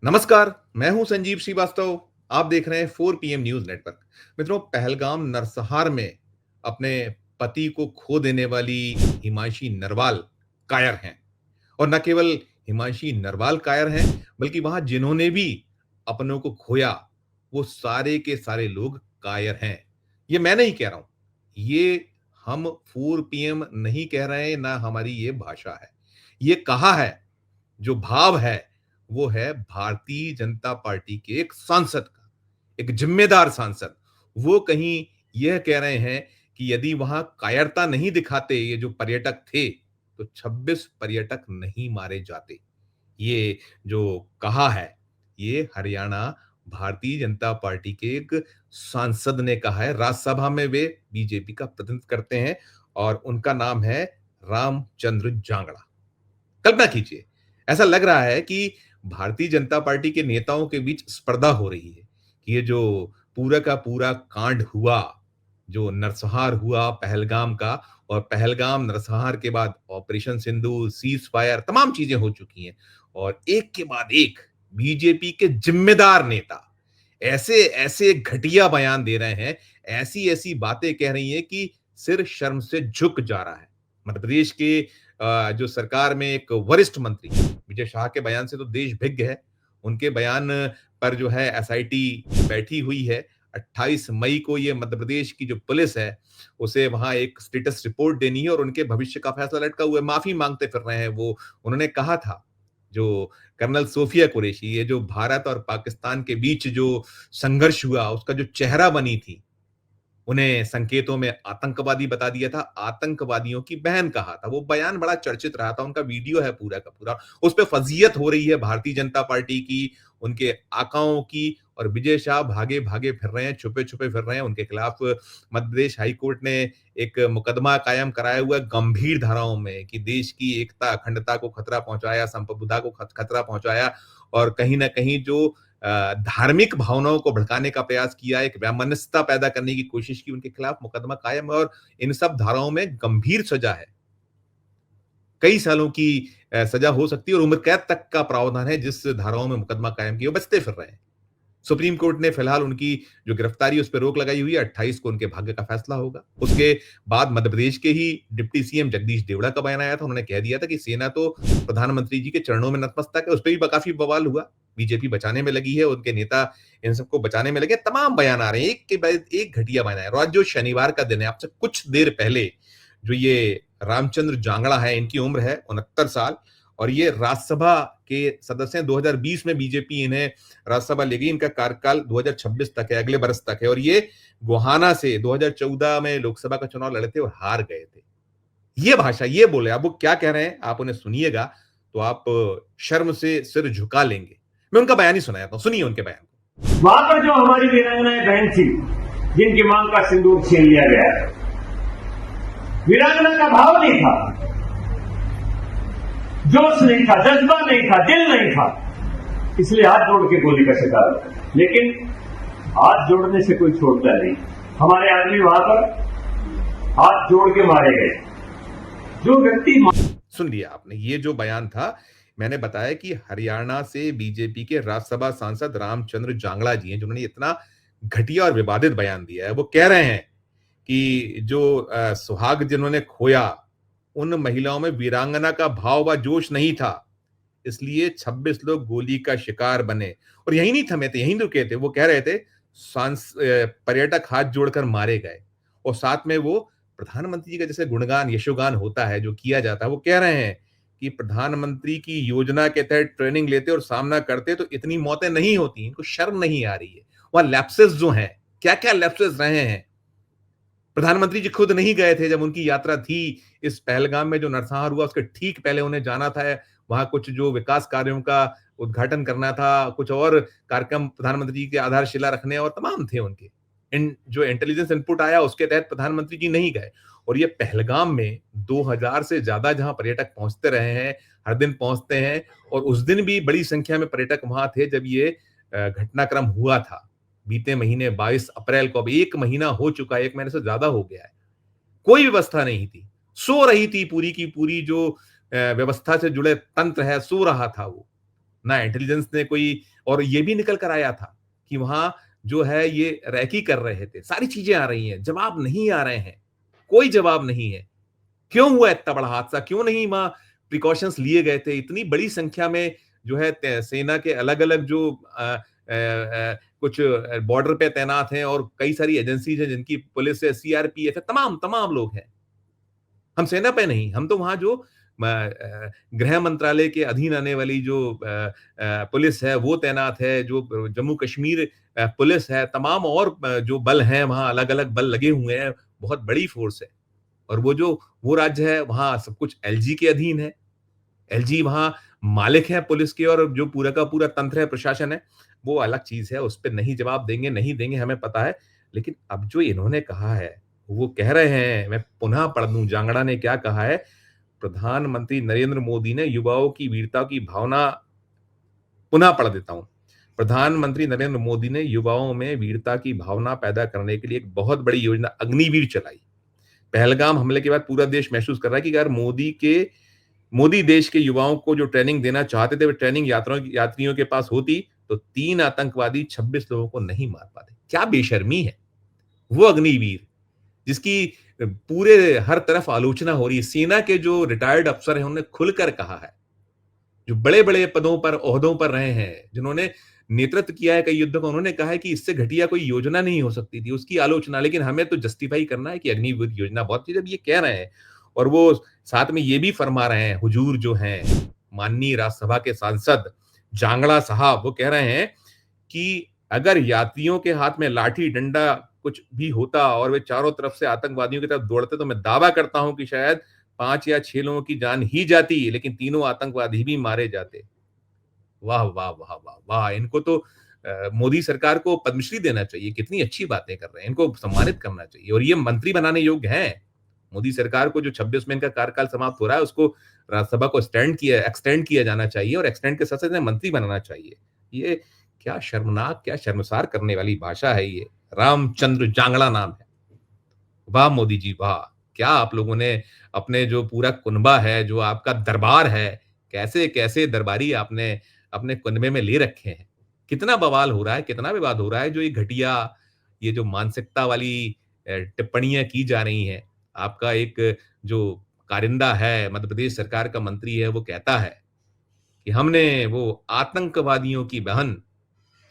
नमस्कार, मैं हूं संजीव श्रीवास्तव। आप देख रहे हैं 4 PM न्यूज नेटवर्क। मित्रों, पहलगाम नरसंहार में अपने पति को खो देने वाली हिमांशी नरवाल कायर हैं। और न केवल हिमांशी नरवाल कायर हैं, बल्कि वहां जिन्होंने भी अपनों को खोया, वो सारे के सारे लोग कायर हैं। ये मैं नहीं कह रहा हूं, ये हम 4 PM नहीं कह रहे हैं, ना हमारी ये भाषा है। ये कहा है, जो भाव है, वो है भारतीय जनता पार्टी के एक सांसद का, एक जिम्मेदार सांसद। वो कहीं यह कह रहे हैं कि यदि वहां कायरता नहीं दिखाते ये जो पर्यटक थे, तो 26 पर्यटक नहीं मारे जाते। ये जो कहा है, ये हरियाणा भारतीय जनता पार्टी के एक सांसद ने कहा है। राज्यसभा में वे बीजेपी का प्रतिनिधित्व करते हैं और उनका नाम है रामचंद्र जांगड़ा। कल्पना कीजिए, ऐसा लग रहा है कि भारतीय जनता पार्टी के नेताओं के बीच स्पर्धा हो रही है कि ये जो पूरा का पूरा कांड हुआ, जो नरसंहार हुआ पहलगाम का, और पहलगाम नरसंहार के बाद ऑपरेशन सिंदूर, सीज फायर, तमाम चीजें हो चुकी हैं, और एक के बाद एक बीजेपी के जिम्मेदार नेता ऐसे ऐसे घटिया बयान दे रहे हैं, ऐसी ऐसी बातें कह रही हैं कि सिर शर्म से झुक जा रहा है। मध्य प्रदेश के जो सरकार में एक वरिष्ठ मंत्री विजय शाह के बयान से तो देश भिज्ञ है। उनके बयान पर जो है एसआईटी बैठी हुई है। 28 मई को ये मध्य प्रदेश की जो पुलिस है, उसे वहां एक स्टेटस रिपोर्ट देनी है और उनके भविष्य का फैसला लटका हुआ है। माफी मांगते फिर रहे हैं वो। उन्होंने कहा था, जो कर्नल सोफिया कुरैशी, ये जो भारत और पाकिस्तान के बीच जो संघर्ष हुआ, उसका जो चेहरा बनी थी, उन्हें संकेतों में आतंकवादी बता दिया था, आतंकवादियों की बहन कहा था। वो बयान बड़ा चर्चित रहा था, उनका वीडियो है पूरा का पूरा। उस पे फजीयत हो रही है भारतीय जनता पार्टी की, उनके आकाओं की, और विजय शाह भागे भागे फिर रहे हैं, छुपे छुपे फिर रहे हैं। उनके खिलाफ मध्य प्रदेश हाईकोर्ट ने एक मुकदमा कायम कराया हुआ है गंभीर धाराओं में कि देश की एकता अखंडता को खतरा पहुंचाया, संप्रभुता को खतरा पहुंचाया, और कहीं ना कहीं जो धार्मिक भावनाओं को भड़काने का प्रयास किया, एक वैमनस्यता पैदा करने की कोशिश की, उनके खिलाफ मुकदमा कायम है। और इन सब धाराओं में गंभीर सजा है, कई सालों की सजा हो सकती है, और उम्र कैद तक का प्रावधान है। जिस धाराओं में मुकदमा कायम किया, बचते फिर रहे हैं। सुप्रीम कोर्ट ने फिलहाल उनकी जो गिरफ्तारी, उस पर रोक लगाई हुई है। 28 को उनके भाग्य का फैसला होगा। उसके बाद मध्य प्रदेश के ही डिप्टी सीएम जगदीश देवड़ा का बयान आया था। उन्होंने कह दिया था कि सेना तो प्रधानमंत्री जी के चरणों में नतमस्तक है। उस पर भी काफी बवाल हुआ। बीजेपी बचाने में लगी है, उनके नेता इन सबको बचाने में लगे। तमाम बयान आ रहे हैं, एक के बाद एक घटिया बयान आया। आज जो शनिवार का दिन है, आपसे कुछ देर पहले जो ये रामचंद्र जांगड़ा है, इनकी उम्र है 69 साल, और ये राज्यसभा के सदस्य हैं। 2020 में बीजेपी इन्हें राज्यसभा ले गई। इनका कार्यकाल 2026 तक है, अगले बरस तक है। और ये गोहाना से 2014 में लोकसभा का चुनाव लड़े थे और हार गए थे। ये भाषा, ये बोले, अब वो क्या कह रहे हैं आप उन्हें सुनिएगा तो आप शर्म से सिर झुका लेंगे। मैं उनका बयान ही सुनाता हूं, सुनिए उनके बयान को। वहां पर जो हमारी वीरांगनाएं बहन थी, जिनकी मांग का सिंदूर छीन लिया गया, वीरांगना का भाव नहीं था, जोश नहीं था, जज्बा नहीं था, दिल नहीं था, इसलिए हाथ जोड़ के गोली का शिकार हुआ। लेकिन हाथ जोड़ने से कोई छोड़ता नहीं। हमारे आदमी वहां पर हाथ जोड़ के मारे गए। जो व्यक्ति सुन लिया आपने, ये जो बयान था, मैंने बताया कि हरियाणा से बीजेपी के राज्यसभा सांसद रामचंद्र जांगड़ा जी हैं, जिन्होंने इतना घटिया और विवादित बयान दिया है। वो कह रहे हैं कि जो सुहाग जिन्होंने खोया, उन महिलाओं में वीरांगना का भाव व जोश नहीं था, इसलिए 26 लोग गोली का शिकार बने। और यही नहीं थमे थे, यही रुके थे। वो कह रहे थे पर्यटक हाथ जोड़कर मारे गए, और साथ में वो प्रधानमंत्री जी का जैसे गुणगान यशोगान होता है, जो किया जाता है, वो कह रहे हैं कि प्रधानमंत्री की योजना के तहत ट्रेनिंग लेते और सामना करते तो इतनी मौतें नहीं होती। इनको शर्म नहीं आ रही है। वहां लैप्सेस जो हैं, क्या क्या लैप्सेस रहे हैं। प्रधानमंत्री जी खुद नहीं गए थे जब उनकी यात्रा थी इस पहलगाम में जो नरसंहार हुआ, उसके ठीक पहले उन्हें जाना था वहां कुछ जो विकास कार्यों का उद्घाटन करना था, कुछ और कार्यक्रम प्रधानमंत्री जी की आधारशिला रखने और तमाम थे उनके। जो इंटेलिजेंस इनपुट आया उसके तहत प्रधानमंत्री जी नहीं गए। और ये पहलगाम में 2000 से ज्यादा जहां पर्यटक पहुंचते रहे हैं, हर दिन पहुंचते हैं, और उस दिन भी बड़ी संख्या में पर्यटक वहां थे जब ये घटनाक्रम हुआ था। बीते महीने 22 अप्रैल को, अब 1 महीना हो चुका है, 1 महीने से ज्यादा हो गया है। कोई व्यवस्था नहीं थी, सो रही थी पूरी की पूरी जो व्यवस्था से जुड़े तंत्र है, सो रहा था वो। ना इंटेलिजेंस ने कोई, और ये भी निकल कर आया था कि वहां जो है ये रैकी कर रहे थे। सारी चीजें आ रही हैं, जवाब नहीं आ रहे हैं, कोई जवाब नहीं है। क्यों हुआ इतना बड़ा हादसा? क्यों नहीं वहां प्रिकॉशंस लिए गए थे? इतनी बड़ी संख्या में जो है सेना के अलग-अलग जो कुछ बॉर्डर पे तैनात हैं और कई सारी एजेंसीज हैं जिनकी पुलिस है, सीआरपीएफ है, तमाम तमाम लोग हैं। हम सेना पे नहीं, हम तो वहां जो गृह मंत्रालय के अधीन आने वाली जो पुलिस है वो तैनात है, जो जम्मू कश्मीर पुलिस है, तमाम और जो बल हैं वहां अलग-अलग बल लगे हुए हैं, बहुत बड़ी फोर्स है। और वो राज्य है वहां सब कुछ एलजी के अधीन है। एलजी वहां मालिक है पुलिस के, और जो पूरा का पूरा तंत्र है, प्रशासन है, वो अलग चीज है। उस पर नहीं जवाब देंगे, नहीं देंगे, हमें पता है। लेकिन अब जो इन्होंने कहा है, वो कह रहे हैं, मैं पुनः पढ़ दूं जांगड़ा ने क्या कहा है। प्रधानमंत्री नरेंद्र मोदी ने युवाओं की वीरता की भावना, पुनः पढ़ देता हूं। प्रधानमंत्री नरेंद्र मोदी ने युवाओं में वीरता की भावना पैदा करने के लिए एक बहुत बड़ी योजना अग्निवीर चलाई। पहलगाम हमले के बाद पूरा देश महसूस कर रहा है कि अगर मोदी देश के युवाओं को जो ट्रेनिंग देना चाहते थे, वो ट्रेनिंग यात्रियों के पास होती, तो 3 आतंकवादी 26 लोगों को नहीं मार पाते। क्या बेशर्मी है! वो अग्निवीर, जिसकी पूरे हर तरफ आलोचना हो रही है। सेना के जो रिटायर्ड अफसर हैं, उन्होंने खुलकर कहा है, जो बड़े-बड़े पदों पर, ओहदों पर रहे हैं, जिन्होंने नेतृत्व किया है कई युद्धों का, उन्होंने कहा है कि इससे घटिया कोई योजना नहीं हो सकती थी, उसकी आलोचना। लेकिन हमें तो जस्टिफाई करना है कि अग्निवीर योजना बहुत थी। जब ये कह रहे हैं और वो साथ में ये भी फरमा रहे हैं, हुजूर जो हैं, माननीय राज्यसभा के सांसद जांगड़ा साहब, वो कह रहे हैं कि अगर यात्रियों के हाथ में लाठी, डंडा कुछ भी होता और वे चारों तरफ से आतंकवादियों की तरफ दौड़ते, तो मैं दावा करता हूं कि शायद 5 या 6 लोगों की जान ही जाती, लेकिन तीनों आतंकवादी भी मारे जाते। वाह, वाह, वाह, वाह, वाह! इनको तो मोदी सरकार को पद्मश्री देना चाहिए, कितनी अच्छी बातें कर रहे हैं, इनको सम्मानित करना चाहिए, और ये मंत्री बनाने योग्य हैं। मोदी सरकार को जो 26 में इनका कार्यकाल समाप्त हो रहा है, उसको राज्यसभा को एक्सटेंड किया जाना चाहिए, और एक्सटेंड के साथ-साथ इन्हें मंत्री बनाना चाहिए। ये क्या शर्मनाक, क्या शर्मसार करने वाली भाषा है ये। रामचंद्र जांगड़ा नाम है। वाह मोदी जी वाह! क्या आप लोगों ने अपने जो पूरा कुनबा है, जो आपका दरबार है, कैसे-कैसे दरबारी आपने अपने कुनबे में ले रखे हैं। कितना बवाल हो रहा है, कितना विवाद हो रहा है, जो ये घटिया, ये जो मानसिकता वाली टिप्पणियाँ की जा रही हैं। आपका एक जो कारिंदा है, मध्य प्रदेश सरकार का मंत्री है, वो कहता है कि हमने वो आतंकवादियों की बहन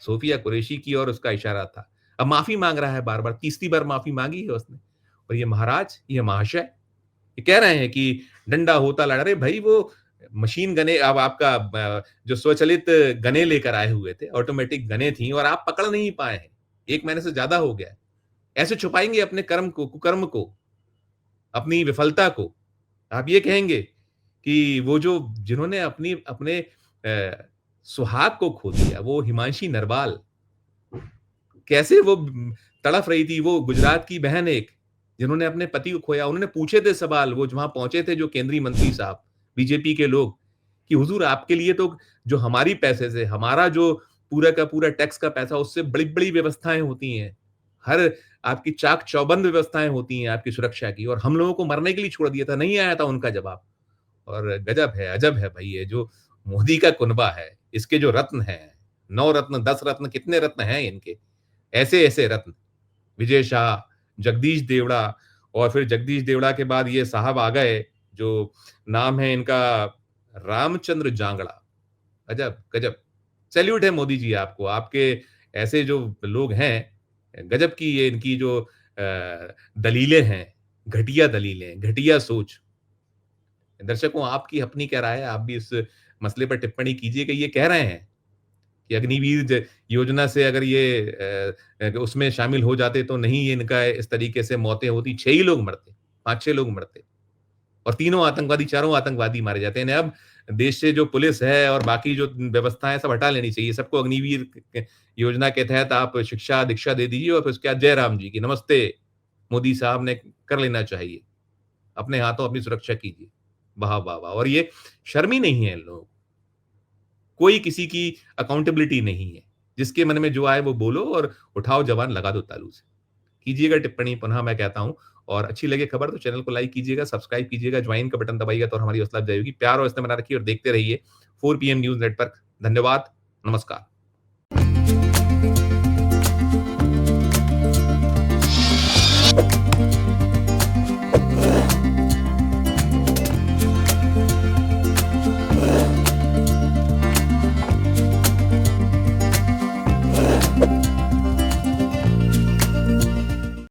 सोफिया कुरैशी की और उसका इशारा था। अब माफ़ी माँग रहा है बार-बार, तीसरी बार माफ़ी माँगी है उसने। और ये महाराज, ये महाशय, ये कह रहे हैं कि डंडा होता लड़ा। अरे भई वो मशीन गनें, अब आपका जो स्वचालित गनें लेकर आए हुए थे, ऑटोमेटिक गनें थी, और आप पकड़ नहीं पाए हैं। 1 महीने से ज़्यादा हो गया है। ऐसे छुपाएँगे अपने कर्म को, कुकर्म को, अपनी विफलता को। आप ये कहेंगे कि वो जो जिन्होंने अपने सुहाग को खो दिया, वो हिमांशी नरवाल, कैसे वो तड़फ रही थी, वो गुजरात की बहन एक, जिन्होंने अपने पति को खोया। उन्होंने पूछे थे सवाल, वो वहाँ पहुँचे थे जो केंद्रीय मंत्री साहब, बीजेपी के लोग, कि हुज़ूर आपके लिए तो जो हमारी पैसे से, हमारा जो पूरा का पूरा टैक्स का पैसा, उससे बड़ी-बड़ी व्यवस्थाएँ होती हैं। हर आपकी चाक-चौबंद व्यवस्थाएँ होती हैं आपकी सुरक्षा की, और हम लोगों को मरने के लिए छोड़ दिया था। नहीं आया था उनका जवाब। और गजब है, अजब है भई, ये जो मोदी का कुनबा है, इसके जो रत्न हैं, 9 रत्न, 10 रत्न, कितने रत्न हैं इनके, ऐसे-ऐसे रत्न। विजय शाह, जगदीश देवड़ा, और फिर जगदीश देवड़ा के बाद ये साहब आ गए, जो नाम है इनका रामचंद्र जांगड़ा। अजब, गजब! सैल्यूट है मोदी जी आपको, आपके ऐसे जो लोग हैं, गजब की ये इनकी जो दलीलें हैं, घटिया दलीलें, घटिया सोच। दर्शकों, आपकी अपनी क्या राय है? आप भी इस मसले पर टिप्पणी कीजिएगा। ये कह रहे हैं कि अग्निवीर योजना से अगर ये उसमें शामिल हो जाते, तो नहीं ये इनका इस तरीके से मौतें होती, 6 ही लोग मरते, 5-6 लोग मरते, और तीनों आतंकवादी, चारों आतंकवादी मारे जाते हैं। अब देश से जो पुलिस है और बाकी जो व्यवस्थाएं, सब हटा लेनी चाहिए। सबको अग्निवीर योजना के तहत आप शिक्षा दीक्षा दे दीजिए, और फिर उसके बाद जय राम जी की नमस्ते मोदी साहब ने कर लेना चाहिए। अपने हाथों अपनी सुरक्षा कीजिए। वाह वाह वाह! और ये शर्म ही नहीं है इन लोगों को। कोई किसी की अकाउंटेबिलिटी नहीं है। जिसके मन में जो आए वो बोलो, और उठाओ जवान लगा दो तालू से। कीजिएगा टिप्पणी, पुनः मैं कहता हूँ, और अच्छी लगे खबर तो चैनल को लाइक कीजिएगा, सब्सक्राइब कीजिएगा, ज्वाइन का बटन दबाइएगा तो हमारी हौसला अफ़ज़ाई होगी। प्यार और स्नेह बना रखिए और देखते रहिए 4 पीएम न्यूज़ नेटवर्क। धन्यवाद, नमस्कार।